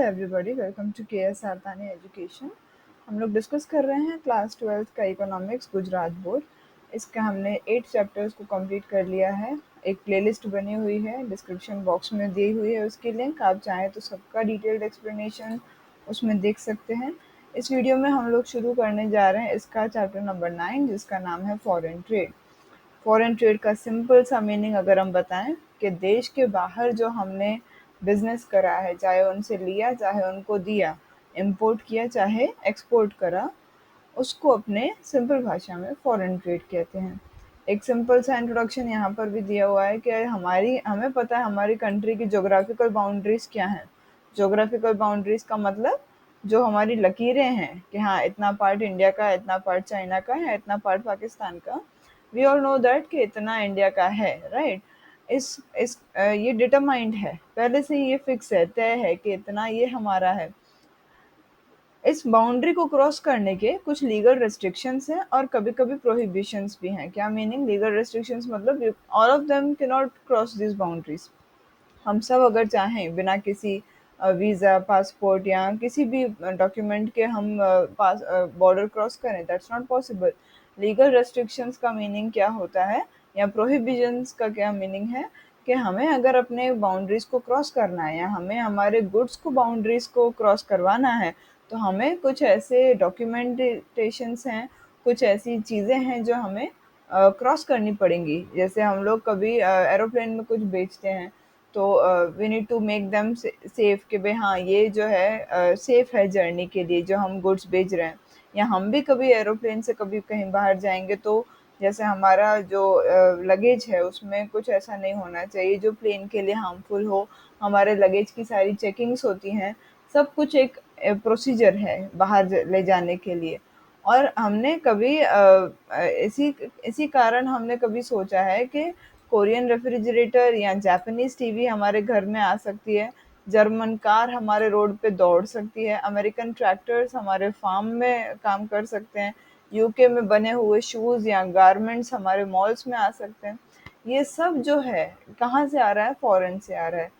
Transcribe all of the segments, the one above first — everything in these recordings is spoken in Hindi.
एवरीबॉडी, वेलकम टू के एस आरतानी एजुकेशन। हम लोग डिस्कस कर रहे हैं क्लास 12th का इकोनॉमिक्स गुजरात बोर्ड। इसका हमने 8 चैप्टर्स को कंप्लीट कर लिया है। एक प्लेलिस्ट बनी हुई है, डिस्क्रिप्शन बॉक्स में दी हुई है उसकी लिंक। आप चाहें तो सबका डिटेल्ड एक्सप्लेनेशन उसमें देख सकते हैं। इस वीडियो में हम लोग शुरू करने जा रहे हैं इसका चैप्टर नंबर 9, जिसका नाम है फॉरेन ट्रेड। फॉरेन ट्रेड का सिंपल सा मीनिंग अगर हम बताएं कि देश के बाहर जो हमने बिजनेस करा है, चाहे उनसे लिया चाहे उनको दिया, इंपोर्ट किया चाहे एक्सपोर्ट करा, उसको अपने सिंपल भाषा में फॉरेन ट्रेड कहते हैं। एक सिंपल सा इंट्रोडक्शन यहाँ पर भी दिया हुआ है कि हमें पता है हमारी कंट्री की ज्योग्राफिकल बाउंड्रीज क्या हैं। ज्योग्राफिकल बाउंड्रीज का मतलब जो हमारी लकीरें हैं कि हाँ, इतना पार्ट इंडिया का है, इतना पार्ट चाइना का है, इतना पार्ट पाकिस्तान का। वी ऑल नो दैट कि इतना इंडिया का है, राइट। ये डिटरमाइंड है, पहले से ही ये फिक्स है, तय है कि इतना ये हमारा है। इस बाउंड्री को क्रॉस करने के कुछ लीगल रेस्ट्रिक्शंस हैं और कभी-कभी प्रोहिबिशंस भी हैं। क्या मीनिंग? लीगल रेस्ट्रिक्शंस मतलब all of them can not cross this boundaries. हम सब अगर चाहें बिना किसी वीज़ा, पासपोर्ट या किसी भी डॉक्यूमेंट के हम पास बॉर्डर क्रॉस करें, that's not possible. Legal restrictions का मीनिंग क्या होता है या प्रोहिबिशंस का क्या मीनिंग है कि हमें अगर अपने बाउंड्रीज को क्रॉस करना है या हमें हमारे गुड्स को बाउंड्रीज को क्रॉस करवाना है, तो हमें कुछ ऐसे डॉक्यूमेंटेशंस हैं, कुछ ऐसी चीज़ें हैं जो हमें क्रॉस करनी पड़ेंगी। जैसे हम लोग कभी एरोप्लेन में कुछ बेचते हैं, तो we need to make them safe कि भाई हाँ, ये जो है सेफ है जर्नी के लिए जो हम गुड्स बेच रहे हैं। या हम भी कभी एरोप्लेन से कभी कहीं बाहर जाएंगे, तो जैसे हमारा जो लगेज है उसमें कुछ ऐसा नहीं होना चाहिए जो प्लेन के लिए हार्मफुल हो। हमारे लगेज की सारी चेकिंग्स होती हैं, सब कुछ एक प्रोसीजर है बाहर ले जाने के लिए। और हमने कभी इसी इसी कारण हमने कभी सोचा है कि कोरियन रेफ्रिजरेटर या जापानीज टीवी हमारे घर में आ सकती है, जर्मन कार हमारे रोड पे दौड़ सकती है, अमेरिकन ट्रैक्टर्स हमारे फार्म में काम कर सकते हैं, यूके में बने हुए शूज़ या गारमेंट्स हमारे मॉल्स में आ सकते हैं। ये सब जो है कहाँ से आ रहा है? फॉरेन से आ रहा है।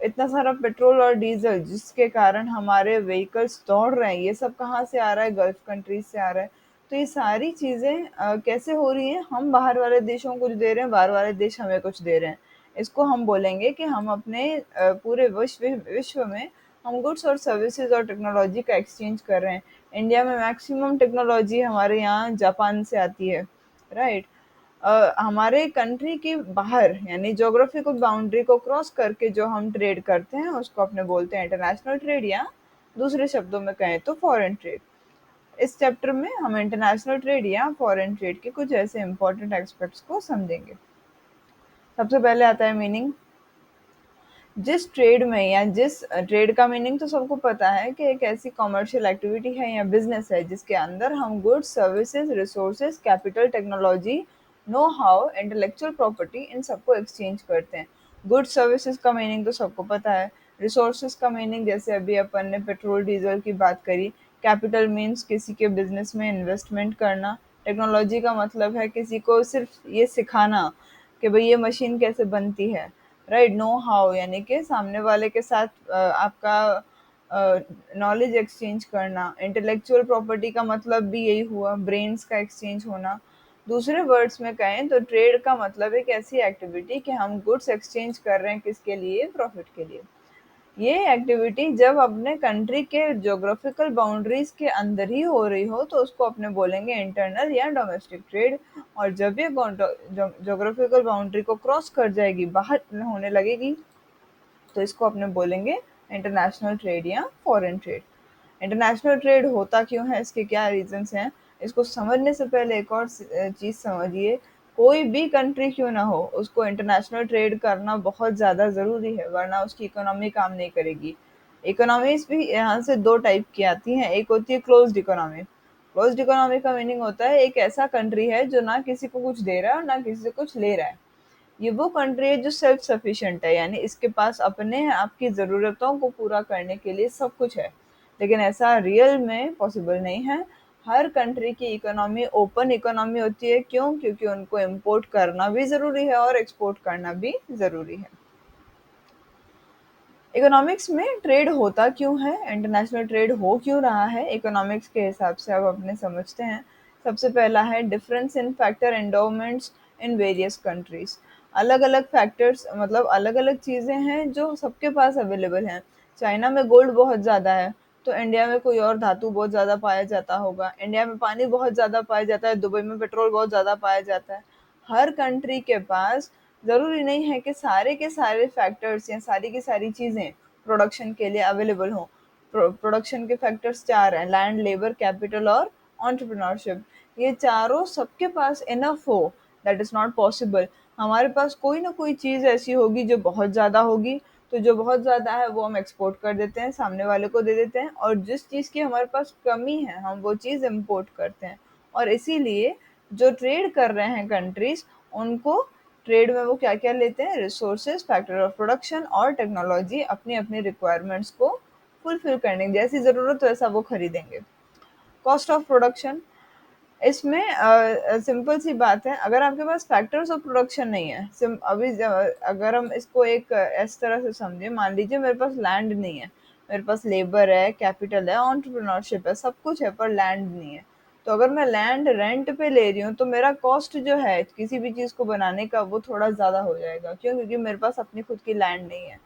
इतना सारा पेट्रोल और डीजल जिसके कारण हमारे व्हीकल्स दौड़ रहे हैं, ये सब कहाँ से आ रहा है? गल्फ कंट्रीज से आ रहा है। तो ये सारी चीज़ें कैसे हो रही हैं? हम बाहर वाले देशों को कुछ दे रहे हैं, बाहर वाले देश हमें कुछ दे रहे हैं। इसको हम बोलेंगे कि हम अपने पूरे विश्व में हम गुड्स और सर्विसेज और टेक्नोलॉजी का एक्सचेंज कर रहे हैं। इंडिया में मैक्सिमम टेक्नोलॉजी हमारे यहाँ जापान से आती है, राइट। हमारे कंट्री के बाहर यानी ज्योग्राफिकल बाउंड्री को क्रॉस करके जो हम ट्रेड करते हैं उसको अपने बोलते हैं इंटरनेशनल ट्रेड, या दूसरे शब्दों में कहें तो फॉरेन ट्रेड। इस चैप्टर में हम इंटरनेशनल ट्रेड या फॉरेन ट्रेड के कुछ ऐसे इंपॉर्टेंट एस्पेक्ट्स को समझेंगे। सबसे पहले आता है मीनिंग। जिस ट्रेड में या जिस ट्रेड का मीनिंग तो सबको पता है कि एक ऐसी कॉमर्शियल एक्टिविटी है या बिजनेस है जिसके अंदर हम goods, services, resources, capital, technology, know how, intellectual property, इन सबको एक्सचेंज करते हैं। गुड्स सर्विसेज का मीनिंग तो सबको पता है। रिसोर्सेज का मीनिंग जैसे अभी अपन ने पेट्रोल डीजल की बात करी। कैपिटल मीन्स किसी के बिजनेस में इन्वेस्टमेंट करना। टेक्नोलॉजी का मतलब है किसी को सिर्फ ये सिखाना कि भाई ये मशीन कैसे बनती है, राइट। नो हाउ यानी कि सामने वाले के साथ आपका नॉलेज एक्सचेंज करना। इंटेलेक्चुअल प्रॉपर्टी का मतलब भी यही हुआ, ब्रेन्स का एक्सचेंज होना। दूसरे वर्ड्स में कहें तो ट्रेड का मतलब एक ऐसी एक्टिविटी कि हम गुड्स एक्सचेंज कर रहे हैं, किसके लिए? प्रॉफिट के लिए। ये एक्टिविटी जब अपने कंट्री के ज्योग्राफिकल बाउंड्रीज के अंदर ही हो रही हो तो उसको अपने बोलेंगे इंटरनल या डोमेस्टिक ट्रेड। और जब ये ज्योग्राफिकल बाउंड्री को क्रॉस कर जाएगी, बाहर होने लगेगी, तो इसको अपने बोलेंगे इंटरनेशनल ट्रेड या फॉरेन ट्रेड। इंटरनेशनल ट्रेड होता क्यों है, इसके क्या रीजंस हैं, इसको समझने से पहले एक और चीज़ समझिए। कोई भी कंट्री क्यों ना हो, उसको इंटरनेशनल ट्रेड करना बहुत ज़्यादा ज़रूरी है, वरना उसकी इकोनॉमी काम नहीं करेगी। इकोनॉमीज भी यहाँ से दो टाइप की आती हैं। एक होती है क्लोज्ड इकोनॉमी। क्लोज्ड इकोनॉमी का मीनिंग होता है एक ऐसा कंट्री है जो ना किसी को कुछ दे रहा है और ना किसी से कुछ ले रहा है। ये वो कंट्री है जो सेल्फ सफिशिएंट है, यानी इसके पास अपने आपकी ज़रूरतों को पूरा करने के लिए सब कुछ है। लेकिन ऐसा रियल में पॉसिबल नहीं है। हर कंट्री की इकोनॉमी ओपन इकोनॉमी होती है। क्यों? क्योंकि उनको इम्पोर्ट करना भी ज़रूरी है और एक्सपोर्ट करना भी ज़रूरी है। इकोनॉमिक्स में ट्रेड होता क्यों है, इंटरनेशनल ट्रेड हो क्यों रहा है इकोनॉमिक्स के हिसाब से, अब अपने समझते हैं। सबसे पहला है difference in factor endowments in various countries. अलग अलग फैक्टर्स मतलब अलग अलग चीज़ें हैं जो सबके पास अवेलेबल हैं। चाइना में गोल्ड बहुत ज़्यादा है, तो इंडिया में कोई और धातु बहुत ज़्यादा पाया जाता होगा। इंडिया में पानी बहुत ज़्यादा पाया जाता है, दुबई में पेट्रोल बहुत ज़्यादा पाया जाता है। हर कंट्री के पास ज़रूरी नहीं है कि सारे के सारे फैक्टर्स या सारी की सारी चीज़ें प्रोडक्शन के लिए अवेलेबल हों। प्रोडक्शन के फैक्टर्स 4 हैं: लैंड, लेबर, कैपिटल और एंटरप्रेन्योरशिप। ये चारों सबके पास इनफ हो, दैट इज़ नॉट पॉसिबल। हमारे पास कोई ना कोई चीज़ ऐसी होगी जो बहुत ज़्यादा होगी, तो जो बहुत ज़्यादा है वो हम एक्सपोर्ट कर देते हैं, सामने वाले को दे देते हैं, और जिस चीज़ की हमारे पास कमी है हम वो चीज़ इम्पोर्ट करते हैं। और इसीलिए जो ट्रेड कर रहे हैं कंट्रीज, उनको ट्रेड में वो क्या क्या लेते हैं: रिसोर्सेज, फैक्टर ऑफ प्रोडक्शन और टेक्नोलॉजी, अपनी अपनी रिक्वायरमेंट्स को फुलफिल करने की जैसी ज़रूरत वैसा वो खरीदेंगे। कॉस्ट ऑफ प्रोडक्शन, इसमें सिंपल सी बात है, अगर आपके पास फैक्टर्स ऑफ प्रोडक्शन नहीं है, अगर हम इसको एक इस तरह से समझें, मान लीजिए मेरे पास लैंड नहीं है, मेरे पास लेबर है, कैपिटल है, एंटरप्रेन्योरशिप है, सब कुछ है, पर लैंड नहीं है। तो अगर मैं लैंड रेंट पे ले रही हूँ तो मेरा कॉस्ट जो है किसी भी चीज़ को बनाने का वो थोड़ा ज़्यादा हो जाएगा। क्यों? क्योंकि मेरे पास अपनी खुद की लैंड नहीं है।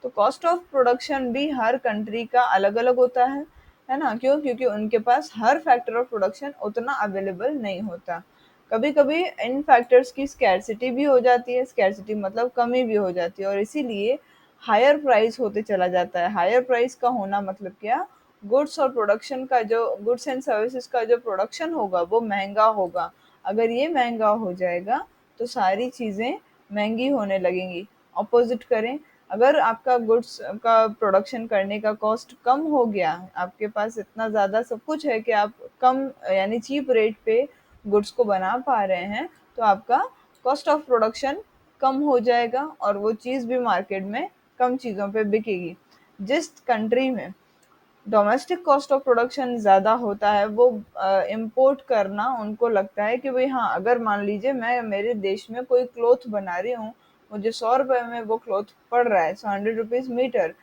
तो कॉस्ट ऑफ प्रोडक्शन भी हर कंट्री का अलग अलग होता है ना? क्यों? क्योंकि उनके पास हर फैक्टर ऑफ प्रोडक्शन उतना अवेलेबल नहीं होता। कभी कभी इन फैक्टर्स की स्कैरसिटी भी हो जाती है, स्कैरसिटी मतलब कमी भी हो जाती है, और इसीलिए हायर प्राइस होते चला जाता है। हायर प्राइस का होना मतलब क्या? गुड्स और प्रोडक्शन का जो गुड्स एंड सर्विसेज का जो प्रोडक्शन होगा वो महंगा होगा। अगर ये महंगा हो जाएगा तो सारी चीज़ें महंगी होने लगेंगी। अपोजिट करें, अगर आपका गुड्स का प्रोडक्शन करने का कॉस्ट कम हो गया, आपके पास इतना ज़्यादा सब कुछ है कि आप कम यानी चीप रेट पे गुड्स को बना पा रहे हैं, तो आपका कॉस्ट ऑफ प्रोडक्शन कम हो जाएगा और वो चीज़ भी मार्केट में कम चीज़ों पे बिकेगी। जिस कंट्री में डोमेस्टिक कॉस्ट ऑफ प्रोडक्शन ज़्यादा होता है, वो इम्पोर्ट करना उनको लगता है कि भाई हाँ, अगर मान लीजिए मैं मेरे देश में कोई क्लॉथ बना रही हूँ, मुझे 100 रुपए में वो क्लॉथ पड़ रहा है, 100 रुपीज़ मीटर,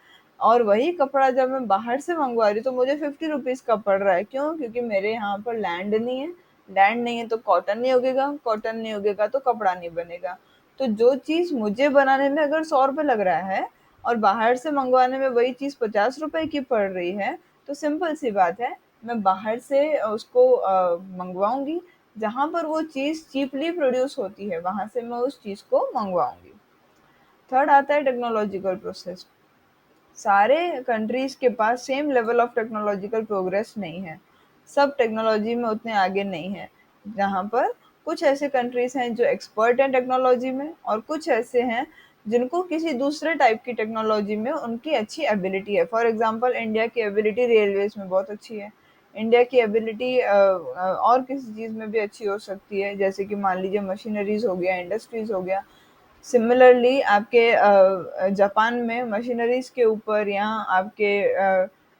और वही कपड़ा जब मैं बाहर से मंगवा रही हूँ तो मुझे 50 रुपीज़ का पड़ रहा है। क्यों? क्योंकि मेरे यहाँ पर लैंड नहीं है। लैंड नहीं है तो कॉटन नहीं उगेगा, कॉटन नहीं उगेगा तो कपड़ा नहीं बनेगा। तो जो चीज़ मुझे बनाने में अगर 100 रुपये लग रहा है और बाहर से मंगवाने में वही चीज़ 50 रुपए की पड़ रही है, तो सिंपल सी बात है, मैं बाहर से उसको मंगवाऊंगी। जहाँ पर वो चीज़ चीपली प्रोड्यूस होती है वहां से मैं उस चीज़ को मंगवाऊंगी। थर्ड आता है टेक्नोलॉजिकल प्रोसेस। सारे कंट्रीज के पास same level of technological progress नहीं है। सब टेक्नोलॉजी में उतने आगे नहीं है। जहाँ पर कुछ ऐसे कंट्रीज हैं जो एक्सपर्ट हैं टेक्नोलॉजी में, और कुछ ऐसे हैं जिनको किसी दूसरे टाइप की टेक्नोलॉजी में उनकी अच्छी एबिलिटी है। फॉर एग्जांपल, इंडिया की एबिलिटी रेलवेज में बहुत अच्छी है। इंडिया की एबिलिटी और किसी चीज़ में भी अच्छी हो सकती है, जैसे कि मान लीजिए मशीनरीज हो गया, इंडस्ट्रीज हो गया। सिमिलरली आपके जापान में मशीनरीज के ऊपर, यहाँ आपके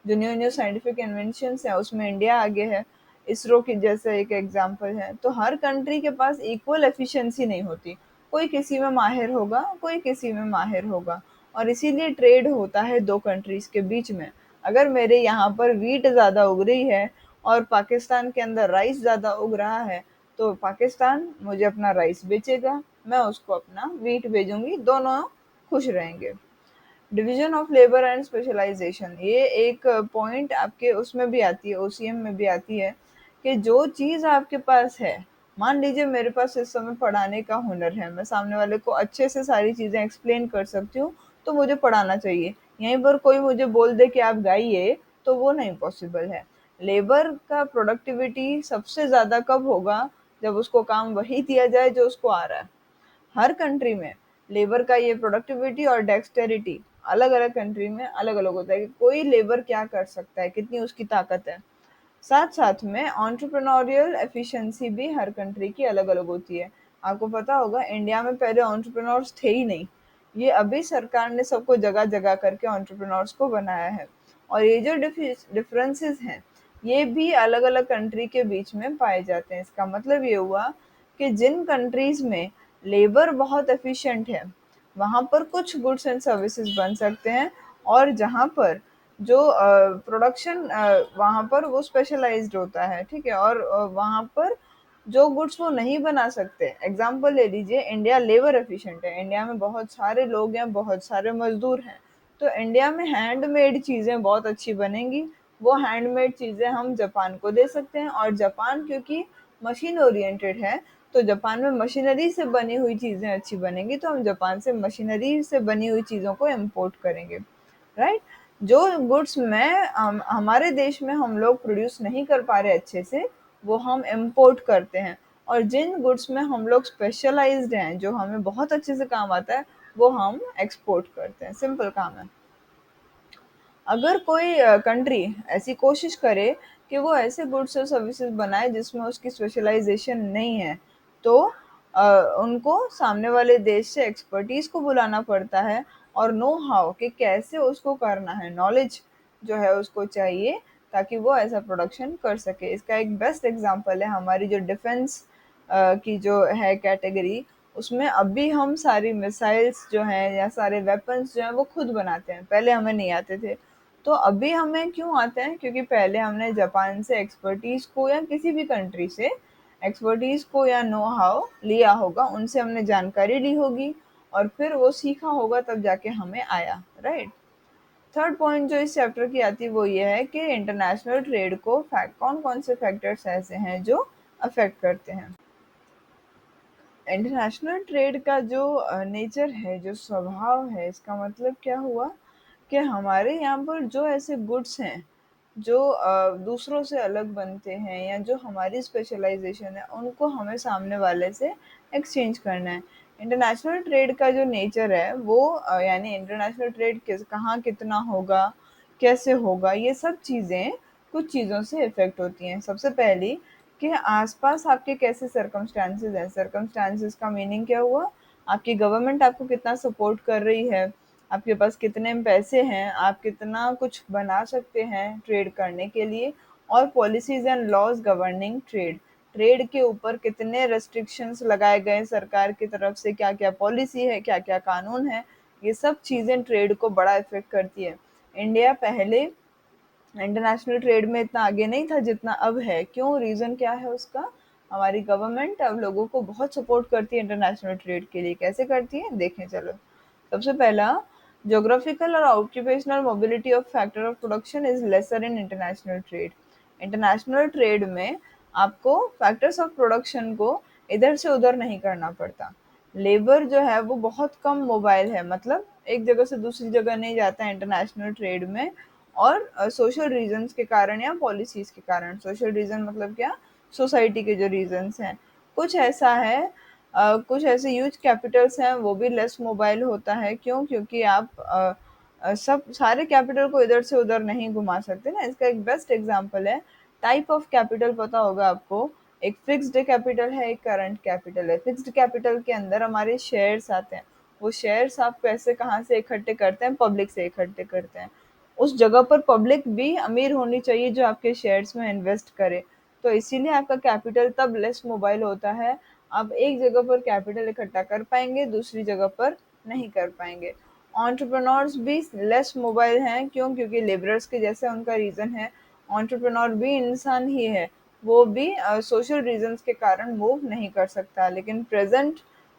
जो न्यू न्यू साइंटिफिक इन्वेंशंस हैं उसमें इंडिया आगे है। इसरो की जैसे एक एग्जांपल है। तो हर कंट्री के पास इक्वल एफिशिएंसी नहीं होती। कोई किसी में माहिर होगा, कोई किसी में माहिर होगा, और इसीलिए ट्रेड होता है दो कंट्रीज के बीच में। अगर मेरे यहाँ पर वीट ज़्यादा उग रही है और पाकिस्तान के अंदर राइस ज़्यादा उग रहा है, तो पाकिस्तान मुझे अपना राइस बेचेगा, मैं उसको अपना वीट भेजूंगी, दोनों खुश रहेंगे। Division of labour and specialisation, ये एक पॉइंट आपके उसमें भी आती है, ओसीएम में भी आती है, कि जो चीज़ आपके पास है, मान लीजिए मेरे पास इस समय पढ़ाने का हुनर है, मैं सामने वाले को अच्छे से सारी चीज़ें एक्सप्लेन कर सकती हूँ, तो मुझे पढ़ाना चाहिए। यहीं पर कोई मुझे बोल दे कि आप गाइए, तो वो नहीं पॉसिबल है। लेबर का प्रोडक्टिविटी सबसे ज़्यादा कब होगा? जब उसको काम वही दिया जाए जो उसको आ रहा है। हर कंट्री में लेबर का ये प्रोडक्टिविटी और डेक्सटेरिटी अलग अलग कंट्री में अलग अलग होता है कि कोई लेबर क्या कर सकता है, कितनी उसकी ताकत है। साथ साथ में एंटरप्रेन्योरियल एफिशिएंसी भी हर कंट्री की अलग अलग होती है। आपको पता होगा, इंडिया में पहले एंटरप्रेन्योर्स थे ही नहीं। ये अभी सरकार ने सबको जगह जगह करके एंटरप्रेन्योर्स को बनाया है। और ये जो डिफरेंसेस हैं, ये भी अलग अलग कंट्री के बीच में पाए जाते हैं। इसका मतलब ये हुआ कि जिन कंट्रीज में लेबर बहुत एफिशिएंट है, वहाँ पर कुछ गुड्स एंड सर्विसेज बन सकते हैं, और जहाँ पर जो प्रोडक्शन वहाँ पर वो स्पेशलाइज्ड होता है, ठीक है, और वहाँ पर जो गुड्स वो नहीं बना सकते। एग्जाम्पल ले लीजिए, इंडिया लेबर एफिशिएंट है, इंडिया में बहुत सारे लोग हैं, बहुत सारे मजदूर हैं, तो इंडिया में हैंडमेड चीज़ें बहुत अच्छी बनेंगी। वो हैंडमेड चीज़ें हम जापान को दे सकते हैं, और जापान क्योंकि मशीन ओरिएंटेड है, तो जापान में मशीनरी से बनी हुई चीज़ें अच्छी बनेंगी, तो हम जापान से मशीनरी से बनी हुई चीज़ों को इम्पोर्ट करेंगे, राइट। जो गुड्स में हमारे देश में हम लोग प्रोड्यूस नहीं कर पा रहे अच्छे से, वो हम इम्पोर्ट करते हैं। और जिन गुड्स में हम लोग स्पेशलाइज्ड हैं, जो हमें बहुत अच्छे से काम आता है, वो हम एक्सपोर्ट करते हैं। सिंपल काम है। अगर कोई कंट्री ऐसी कोशिश करे कि वो ऐसे गुड्स और सर्विसेज बनाए जिसमें उसकी स्पेशलाइजेशन नहीं है, तो अ, उनको सामने वाले देश से एक्सपर्टीज को बुलाना पड़ता है, और नो हाउ कि कैसे उसको करना है, नॉलेज जो है उसको चाहिए, ताकि वो ऐसा प्रोडक्शन कर सके। इसका एक बेस्ट एग्जांपल है हमारी जो डिफेंस की जो है कैटेगरी, उसमें अभी हम सारी मिसाइल्स जो हैं या सारे वेपन्स जो हैं वो खुद बनाते हैं, पहले हमें नहीं आते थे। तो अभी हमें क्यों आते हैं? क्योंकि पहले हमने जापान से एक्सपर्टीज को या किसी भी कंट्री से एक्सपर्टीज को या नो हाउ लिया होगा, उनसे हमने जानकारी ली होगी, और फिर वो सीखा होगा, तब जाके हमें आया, राइट। थर्ड पॉइंट जो इस चैप्टर की आती है वो ये है कि इंटरनेशनल ट्रेड को कौन कौन से फैक्टर्स ऐसे हैं जो अफेक्ट करते हैं। इंटरनेशनल ट्रेड का जो नेचर है, जो स्वभाव है, इसका मतलब क्या हुआ कि हमारे यहाँ पर जो ऐसे गुड्स हैं जो दूसरों से अलग बनते हैं, या जो हमारी स्पेशलाइजेशन है, उनको हमें सामने वाले से एक्सचेंज करना है। इंटरनेशनल ट्रेड का जो नेचर है वो यानी इंटरनेशनल ट्रेड किस कहाँ कितना होगा, कैसे होगा, ये सब चीज़ें कुछ चीज़ों से इफ़ेक्ट होती हैं। सबसे पहली कि आस-पास आपके कैसे सर्कमस्टेंसेस हैं। सर्कमस्टेंसेस का मीनिंग क्या हुआ? आपकी गवर्नमेंट आपको कितना सपोर्ट कर रही है, आपके पास कितने पैसे हैं, आप कितना कुछ बना सकते हैं ट्रेड करने के लिए, और policies and laws governing trade. Trade के ऊपर कितने रेस्ट्रिक्शंस लगाए गए सरकार की तरफ से, क्या-क्या पॉलिसी है, क्या-क्या कानून है, ये सब चीज़ें ट्रेड को बड़ा इफ़ेक्ट करती है। इंडिया पहले इंटरनेशनल ट्रेड में इतना आगे नहीं था जितना अब है। क्यों? रीज़न क्या है उसका? हमारी गवर्नमेंट अब लोगों को बहुत सपोर्ट करती है इंटरनेशनल ट्रेड के लिए। कैसे करती है? देखें चलो। सबसे पहला, ज्योग्राफिकल और occupational mobility of factor of production is lesser in international trade. International trade में आपको फैक्टर्स ऑफ प्रोडक्शन को इधर से उधर नहीं करना पड़ता। लेबर जो है वो बहुत कम मोबाइल है, मतलब एक जगह से दूसरी जगह नहीं जाता है इंटरनेशनल ट्रेड में, और सोशल रीजंस के कारण या पॉलिसीज के कारण। सोशल रीजन मतलब क्या? सोसाइटी के जो रीजंस हैं। कुछ ऐसा है, कुछ ऐसे ह्यूज कैपिटल्स हैं, वो भी लेस मोबाइल होता है। क्यों? क्योंकि आप सब सारे कैपिटल को इधर से उधर नहीं घुमा सकते ना। इसका एक बेस्ट एग्जांपल है, टाइप ऑफ कैपिटल पता होगा आपको। एक फिक्स्ड कैपिटल है, एक करंट कैपिटल है। फिक्स्ड कैपिटल के अंदर हमारे शेयर्स आते हैं। वो शेयर्स आप पैसे कहाँ से इकट्ठे करते हैं? पब्लिक से इकट्ठे करते हैं। उस जगह पर पब्लिक भी अमीर होनी चाहिए जो आपके शेयर्स में इन्वेस्ट करे। तो इसीलिए आपका कैपिटल तब लेस मोबाइल होता है। आप एक जगह पर कैपिटल इकट्ठा कर पाएंगे, दूसरी जगह पर नहीं कर पाएंगे। एंटरप्रेन्योर्स भी लेस मोबाइल हैं। क्यों? क्योंकि लेबरर्स के जैसे उनका रीजन है। एंटरप्रेन्योर भी इंसान ही है, वो भी सोशल रीजंस के कारण मूव नहीं कर सकता। लेकिन प्रेजेंट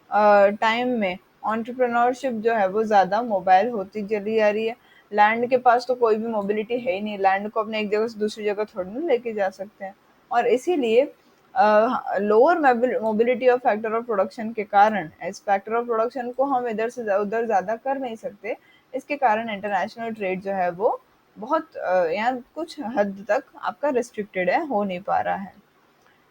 टाइम में एंटरप्रेन्योरशिप जो है वो ज़्यादा मोबाइल होती चली जा रही है। लैंड के पास तो कोई भी मोबिलिटी है ही नहीं, लैंड को अपने एक जगह से दूसरी जगह थोड़ी ना लेके जा सकते हैं। और इसीलिए lower mobility of factor of production के कारण, इस फैक्टर ऑफ प्रोडक्शन को हम इधर से उधर ज़्यादा कर नहीं सकते। इसके कारण इंटरनेशनल ट्रेड जो है वो बहुत या कुछ हद तक आपका रिस्ट्रिक्टेड है, हो नहीं पा रहा है।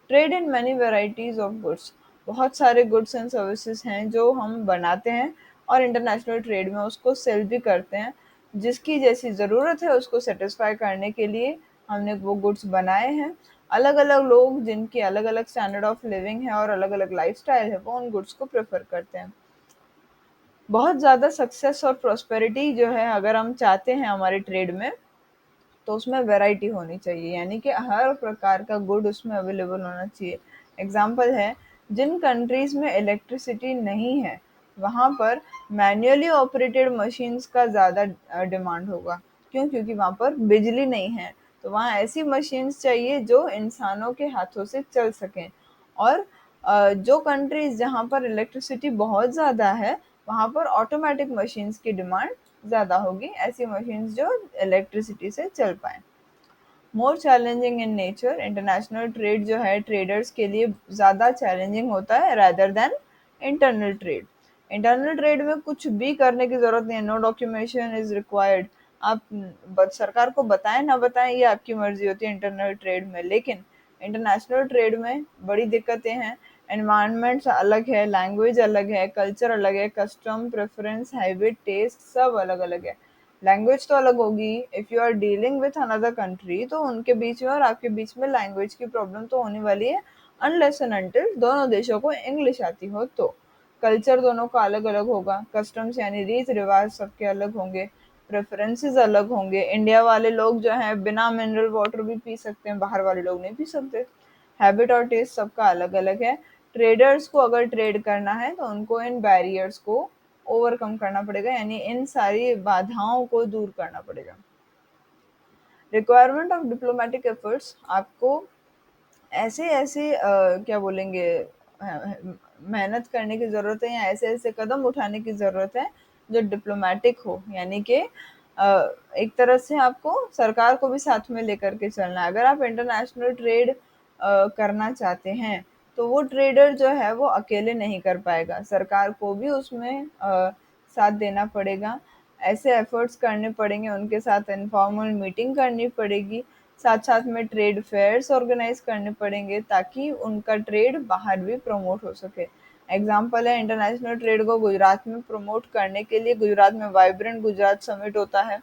Trade in many varieties of goods, बहुत सारे गुड्स एंड सर्विसेज हैं जो हम बनाते हैं, और इंटरनेशनल ट्रेड में उसको सेल भी करते हैं। जिसकी जैसी ज़रूरत है उसको सेटिस्फाई करने के लिए हमने वो गुड्स बनाए हैं। अलग अलग लोग जिनकी अलग अलग स्टैंडर्ड ऑफ लिविंग है और अलग अलग लाइफस्टाइल है, वो उन गुड्स को प्रेफर करते हैं। बहुत ज़्यादा सक्सेस और प्रॉस्पेरिटी जो है अगर हम चाहते हैं हमारे ट्रेड में, तो उसमें वैरायटी होनी चाहिए, यानी कि हर प्रकार का गुड उसमें अवेलेबल होना चाहिए। एग्जाम्पल है, जिन कंट्रीज़ में इलेक्ट्रिसिटी नहीं है, वहाँ पर मैन्युअली ऑपरेटेड मशीन्स का ज़्यादा डिमांड होगा। क्यों? क्योंकि वहाँ पर बिजली नहीं है, तो वहाँ ऐसी मशीन्स चाहिए जो इंसानों के हाथों से चल सकें। और जो कंट्रीज़ जहाँ पर इलेक्ट्रिसिटी बहुत ज़्यादा है, वहाँ पर ऑटोमेटिक मशीन्स की डिमांड ज़्यादा होगी, ऐसी मशीन्स जो इलेक्ट्रिसिटी से चल पाएँ। More challenging in nature, international trade जो है ट्रेडर्स के लिए ज़्यादा चैलेंजिंग होता है rather than internal trade. Internal trade में कुछ भी करने की ज़रूरत नहीं है, नो डॉक्यूमेंटेशन इज़ रिक्वायर्ड। आप सरकार को बताएं ना बताएं ये आपकी मर्जी होती है इंटरनल ट्रेड में, लेकिन इंटरनेशनल ट्रेड में बड़ी दिक्कतें हैं। एनवायरनमेंट्स अलग है, लैंग्वेज अलग है, कल्चर अलग है, कस्टम, प्रेफरेंस, हैबिट, टेस्ट सब अलग अलग है। लैंग्वेज तो अलग होगी, if you are dealing with another country तो उनके बीच में और आपके बीच में लैंग्वेज की प्रॉब्लम तो होने वाली है, अनलेस एंड अनटिल दोनों देशों को इंग्लिश आती हो तो। कल्चर दोनों का अलग अलग होगा, कस्टम्स यानी रीत रिवाज सबके अलग होंगे, प्रेफरेंसेस अलग होंगे। इंडिया वाले लोग जो हैं बिना मिनरल वाटर भी पी सकते हैं, बाहर वाले लोग नहीं पी सकते। हैबिट और टेस्ट सबका अलग अलग है। ट्रेडर्स को अगर ट्रेड करना है तो उनको इन बैरियर्स को ओवरकम करना पड़ेगा, यानी इन सारी बाधाओं को दूर करना पड़ेगा। रिक्वायरमेंट ऑफ डिप्लोमेटिक एफर्ट्स, आपको ऐसे ऐसे क्या बोलेंगे मेहनत करने की ज़रूरत है या ऐसे ऐसे कदम उठाने की ज़रूरत है जो डिप्लोमेटिक हो, यानी कि एक तरह से आपको सरकार को भी साथ में लेकर के चलना है। अगर आप इंटरनेशनल ट्रेड करना चाहते हैं तो वो ट्रेडर जो है वो अकेले नहीं कर पाएगा, सरकार को भी उसमें साथ देना पड़ेगा। ऐसे एफर्ट्स करने पड़ेंगे, उनके साथ इनफॉर्मल मीटिंग करनी पड़ेगी, साथ साथ में ट्रेड फेयर्स ऑर्गेनाइज करने पड़ेंगे ताकि उनका ट्रेड बाहर भी प्रमोट हो सके। एग्जाम्पल है, इंटरनेशनल ट्रेड को गुजरात में प्रमोट करने के लिए गुजरात में वाइब्रेंट गुजरात समिट होता है,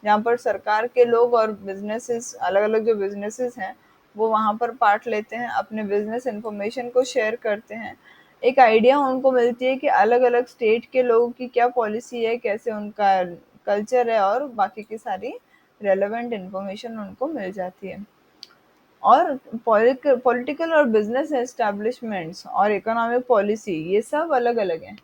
जहाँ पर सरकार के लोग और बिजनेसेस, अलग अलग जो बिजनेसेस हैं वो वहाँ पर पार्ट लेते हैं, अपने बिजनेस इन्फॉर्मेशन को शेयर करते हैं। एक आइडिया उनको मिलती है कि अलग अलग स्टेट के लोगों की क्या पॉलिसी है, कैसे उनका कल्चर है, और बाकी की सारी रेलेवेंट इन्फॉर्मेशन उनको मिल जाती है। और पॉलिटिकल और बिजनेस एस्टेब्लिशमेंट्स और इकोनॉमिक पॉलिसी ये सब अलग अलग हैं।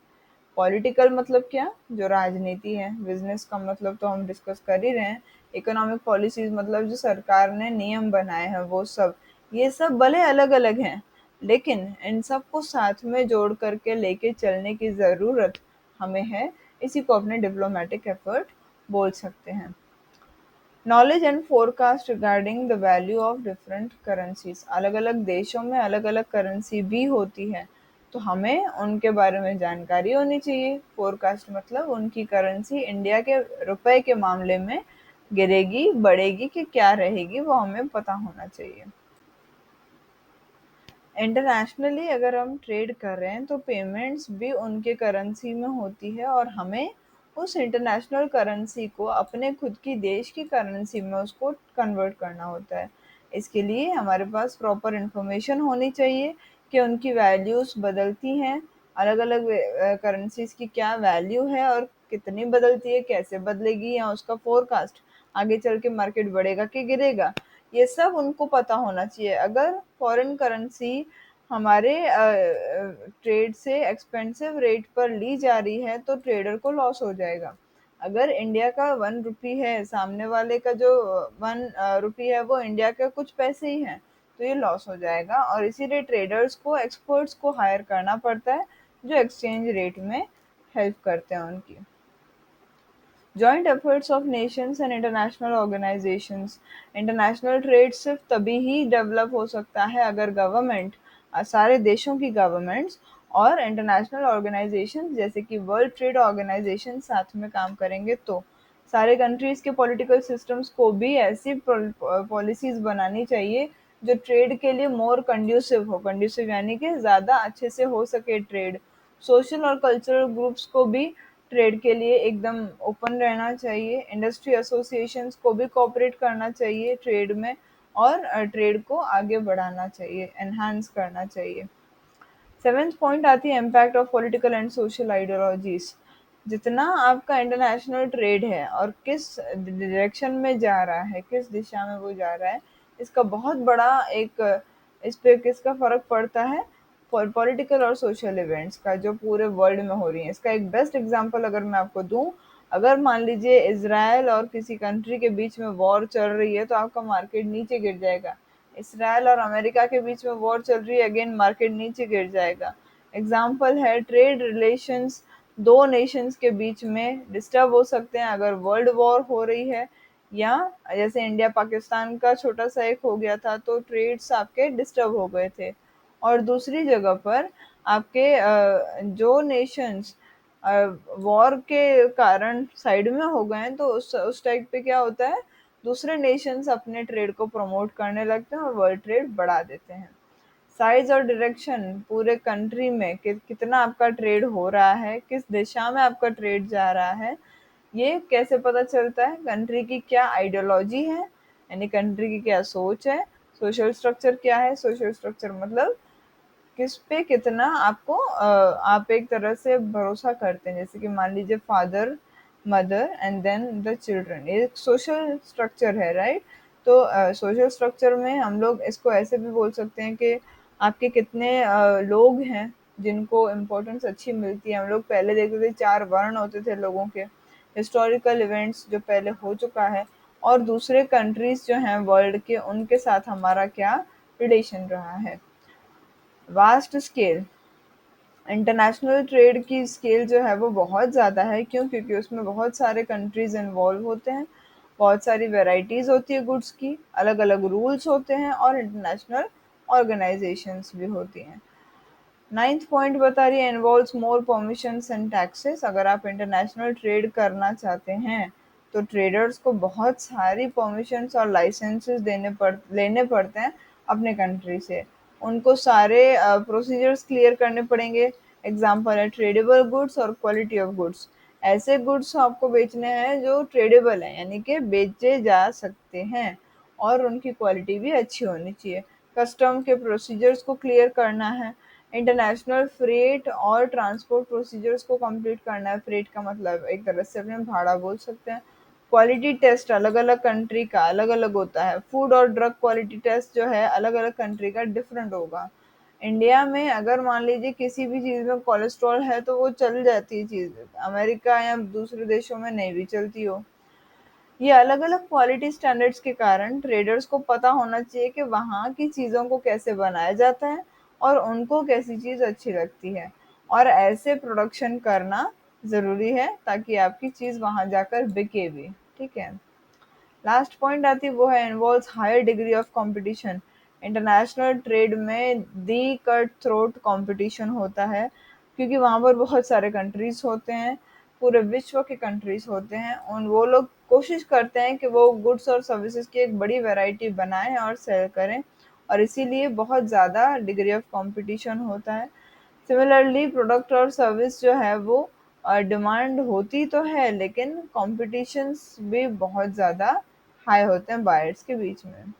पॉलिटिकल मतलब क्या? जो राजनीति है। बिजनेस का मतलब तो हम डिस्कस कर ही रहे हैं। इकोनॉमिक पॉलिसीज मतलब जो सरकार ने नियम बनाए हैं वो सब। ये सब भले अलग अलग हैं, लेकिन इन सबको साथ में जोड़ करके लेके चलने की ज़रूरत हमें है। इसी को अपने डिप्लोमेटिक एफर्ट बोल सकते हैं। Knowledge and forecast regarding the value of different currencies, अलग अलग देशों में अलग अलग करेंसी भी होती है, तो हमें उनके बारे में जानकारी होनी चाहिए। फोरकास्ट मतलब उनकी करेंसी इंडिया के रुपए के मामले में गिरेगी बढ़ेगी कि क्या रहेगी, वो हमें पता होना चाहिए। इंटरनेशनली अगर हम ट्रेड कर रहे हैं तो पेमेंट्स भी उनके करेंसी में होती है, और हमें उस इंटरनेशनल करेंसी को अपने खुद की देश की करेंसी में उसको कन्वर्ट करना होता है। इसके लिए हमारे पास प्रॉपर इंफॉर्मेशन होनी चाहिए कि उनकी वैल्यूज़ बदलती हैं, अलग अलग करेंसीज की क्या वैल्यू है और कितनी बदलती है, कैसे बदलेगी, या उसका फोरकास्ट आगे चल के मार्केट बढ़ेगा कि गिरेगा, ये सब उनको पता होना चाहिए। अगर फॉरेन करेंसी हमारे ट्रेड से एक्सपेंसिव रेट पर ली जा रही है तो ट्रेडर को लॉस हो जाएगा। अगर इंडिया का 1 रुपी है, सामने वाले का जो 1 रुपी है वो इंडिया का कुछ पैसे ही हैं, तो ये लॉस हो जाएगा। और इसीलिए ट्रेडर्स को एक्सपर्ट्स को हायर करना पड़ता है जो एक्सचेंज रेट में हेल्प करते हैं उनकी। Joint efforts of Nations and international organisations, international trade सिर्फ तभी ही डेवलप हो सकता है अगर गवर्नमेंट, सारे देशों की गवर्नमेंट्स और इंटरनेशनल ऑर्गेनाइजेशंस जैसे कि वर्ल्ड ट्रेड ऑर्गेनाइजेशन साथ में काम करेंगे तो। सारे कंट्रीज के पॉलिटिकल सिस्टम्स को भी ऐसी पॉलिसीज बनानी चाहिए जो ट्रेड के लिए मोर कंड्यूसिव हो, कंड्यूसिव यानी कि ज़्यादा अच्छे से हो सके ट्रेड। सोशल और कल्चरल ग्रुप्स को भी ट्रेड के लिए एकदम ओपन रहना चाहिए, इंडस्ट्री एसोसिएशंस को भी कोऑपरेट करना चाहिए ट्रेड में, और ट्रेड को आगे बढ़ाना चाहिए, एनहांस करना चाहिए। सेवेंथ पॉइंट आती है impact of political and social ideologies. जितना आपका इंटरनेशनल ट्रेड है और किस डायरेक्शन में जा रहा है, किस दिशा में वो जा रहा है, इसका बहुत बड़ा एक, इस पे किसका फर्क पड़ता है, पॉलिटिकल और सोशल इवेंट्स का जो पूरे वर्ल्ड में हो रही हैं। इसका एक बेस्ट एग्जांपल अगर मैं आपको दूं, अगर मान लीजिए इजराइल और किसी कंट्री के बीच में वॉर चल रही है तो आपका मार्केट नीचे गिर जाएगा। इसराइल और अमेरिका के बीच में वॉर चल रही है, अगेन मार्केट नीचे गिर जाएगा। एग्जाम्पल है ट्रेड रिलेशंस, दो नेशंस के बीच में डिस्टर्ब हो सकते हैं अगर वर्ल्ड वॉर हो रही है, या जैसे इंडिया पाकिस्तान का छोटा सा एक हो गया था तो ट्रेड्स आपके डिस्टर्ब हो गए थे। और दूसरी जगह पर आपके जो नेशंस वॉर के कारण साइड में हो गए हैं तो उस टाइप पे क्या होता है, दूसरे नेशंस अपने ट्रेड को प्रमोट करने लगते हैं और वर्ल्ड ट्रेड बढ़ा देते हैं। साइज और डायरेक्शन, पूरे कंट्री में कितना आपका ट्रेड हो रहा है, किस दिशा में आपका ट्रेड जा रहा है, ये कैसे पता चलता है? कंट्री की क्या आइडियोलॉजी है, यानी कंट्री की क्या सोच है। सोशल स्ट्रक्चर क्या है? सोशल स्ट्रक्चर मतलब किस पे कितना आपको आप एक तरह से भरोसा करते हैं, जैसे कि मान लीजिए father, mother and then the children, ये सोशल स्ट्रक्चर है, राइट? तो सोशल स्ट्रक्चर में हम लोग इसको ऐसे भी बोल सकते हैं कि आपके कितने लोग हैं जिनको इम्पोर्टेंस अच्छी मिलती है। हम लोग पहले देखते थे 4 वर्ण होते थे लोगों के, हिस्टोरिकल इवेंट्स जो पहले हो चुका है, और दूसरे कंट्रीज जो हैं वर्ल्ड के, उनके साथ हमारा क्या रिलेशन रहा है। वास्ट स्केल, इंटरनेशनल ट्रेड की स्केल जो है वो बहुत ज़्यादा है। क्यों? क्योंकि उसमें बहुत सारे कंट्रीज इन्वॉल्व होते हैं, बहुत सारी वेराइटीज़ होती है गुड्स की, अलग अलग रूल्स होते हैं और इंटरनेशनल ऑर्गेनाइजेशंस भी होती हैं। नाइन्थ पॉइंट बता रही है involves more permissions and taxes. अगर आप इंटरनेशनल ट्रेड करना चाहते हैं तो ट्रेडर्स को बहुत सारी परमिशंस और लाइसेंसेस लेने पड़ते हैं अपने कंट्री से। उनको सारे प्रोसीजर्स क्लियर करने पड़ेंगे। एग्जांपल है ट्रेडेबल गुड्स और क्वालिटी ऑफ गुड्स। ऐसे गुड्स आपको बेचने हैं जो ट्रेडेबल हैं, यानी कि बेचे जा सकते हैं और उनकी क्वालिटी भी अच्छी होनी चाहिए। कस्टम के प्रोसीजर्स को क्लियर करना है। इंटरनेशनल फ्रेट और ट्रांसपोर्ट प्रोसीजर्स को कंप्लीट करना है। फ्रेट का मतलब एक तरह से अपने भाड़ा बोल सकते हैं। क्वालिटी टेस्ट अलग अलग कंट्री का अलग अलग होता है। फूड और ड्रग क्वालिटी टेस्ट जो है अलग अलग कंट्री का डिफरेंट होगा। इंडिया में अगर मान लीजिए किसी भी चीज़ में कोलेस्ट्रॉल है तो वो चल जाती है चीज़, अमेरिका या दूसरे देशों में नहीं भी चलती हो। ये अलग अलग क्वालिटी स्टैंडर्ड्स के कारण ट्रेडर्स को पता होना चाहिए कि वहाँ की चीज़ों को कैसे बनाया जाता है और उनको कैसी चीज़ अच्छी लगती है, और ऐसे प्रोडक्शन करना ज़रूरी है ताकि आपकी चीज़ वहाँ जाकर बिके भी। ठीक है। लास्ट पॉइंट आती है वो है involves higher degree of competition. International trade में दी कट थ्रोट कंपटीशन होता है, क्योंकि वहाँ पर बहुत सारे कंट्रीज होते हैं, पूरे विश्व के कंट्रीज होते हैं। उन वो लोग कोशिश करते हैं कि वो गुड्स और सर्विसेज की एक बड़ी वैरायटी बनाएं और सेल करें, और इसीलिए बहुत ज़्यादा डिग्री ऑफ कंपटीशन होता है। सिमिलरली प्रोडक्ट और सर्विस जो है वो डिमांड होती तो है, लेकिन कॉम्पिटिशन्स भी बहुत ज़्यादा हाई होते हैं बायर्स के बीच में।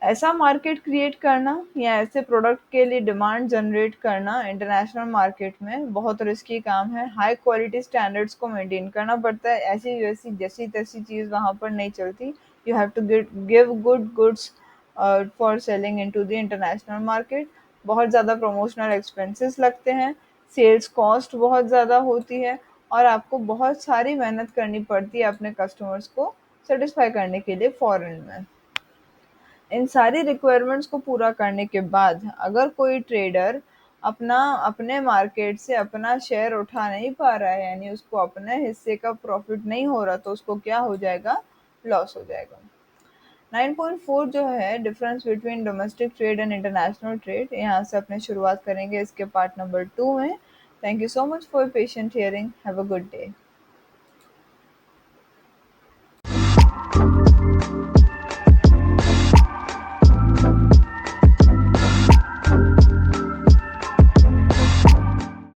ऐसा मार्केट क्रिएट करना या ऐसे प्रोडक्ट के लिए डिमांड जनरेट करना इंटरनेशनल मार्केट में बहुत रिस्की काम है। हाई क्वालिटी स्टैंडर्ड्स को मेंटेन करना पड़ता है, ऐसी वैसी जैसी तैसी चीज़ वहाँ पर नहीं चलती। You have to give good goods for selling into the international market. बहुत ज़्यादा प्रमोशनल एक्सपेंसेस लगते हैं, सेल्स कॉस्ट बहुत ज़्यादा होती है, और आपको बहुत सारी मेहनत करनी पड़ती है अपने कस्टमर्स को सेटिस्फाई करने के लिए फॉरेन में। इन सारी रिक्वायरमेंट्स को पूरा करने के बाद अगर कोई ट्रेडर अपना अपने मार्केट से अपना शेयर उठा नहीं पा रहा है, यानी उसको अपने हिस्से का प्रॉफिट नहीं हो रहा, तो उसको क्या हो जाएगा? लॉस हो जाएगा। 9.4 जो है difference between domestic trade and international trade, यहाँ से अपने शुरुआत करेंगे इसके पार्ट नंबर 2 में। Thank you so much for patient hearing. Have a good day.